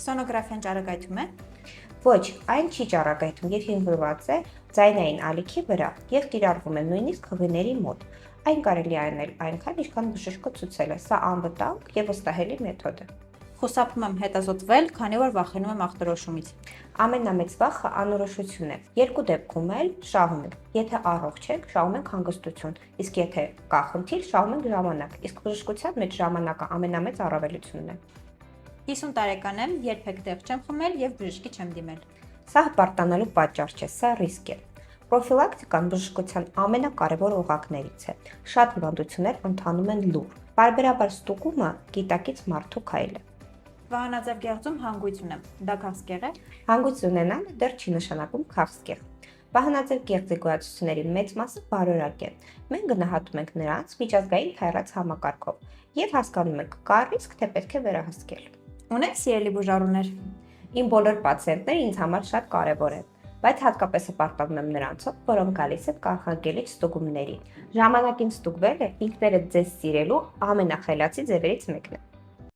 Սոնոգրաֆիան ճառագայթում է։ Ոչ, այն չի ճառագայթում եւ հիմնված է ձայնային ալիքի վրա եւ կիրառվում է նույնիսկ հղիների մոտ։ Այն կարելի է անել այնքան, ինչքան բժիշկը ցուցել է։ Սա անվտանգ եւ վստահելի մեթոդ է։ Խուսափում եմ հետազոտվել, քանի որ վախենում եմ ախտորոշումից։ Ամենամեծ վախը անորոշություն է։ Երկու դեպքում էլ շահում եք։ Եթե առողջ եք, շահում եք հանգստություն, իսկ եթե կա խնդիր, շահում եք ժամանակ։ Իսկ բժշկության մեջ ժամանակը ամենամեծ առավելությունն է։ 50 տարեկան եմ, երբեք դեղ չեմ խմել եւ բժշկի չեմ դիմել։ Սա հպարտանալու պատճառ չէ, սա ռիսկ է։ Պրոֆիլակտիկան բժշկության ամենակարևոր օղակներից է։ Շատ հիվանդություններ ընթանում են լուռ։ Պարբերաբար ստուգումը գիտակից մարդու քայլ է։ Վահանաձև գեղձում հանգույց ունեմ։ Դա քաղցկեղ է։ Հանգույց ունենալը դեռ չի նշանակում քաղցկեղ։ Վահանաձև գեղձի գոյացությունների մեծ մասը բարորակ է։ Մենք գնահատում ենք նրանց միջազգային քայռած համակարգով եւ հասկանում ենք կա ռիսկ, թե պետք է վերահսկել։ Ունեք սիրելի բուժառուներ։ Իմ բոլոր պացիենտները ինձ համար շատ կարևոր են, բայց հատկապես հպարտանում եմ նրանցով, որոնք գալիս են կանխարգելիչ ստուգումների։ Ժամանակին ստուգվելը ինքներդ ձեզ սիրելու ամենախելացի ձևերից մեկն է։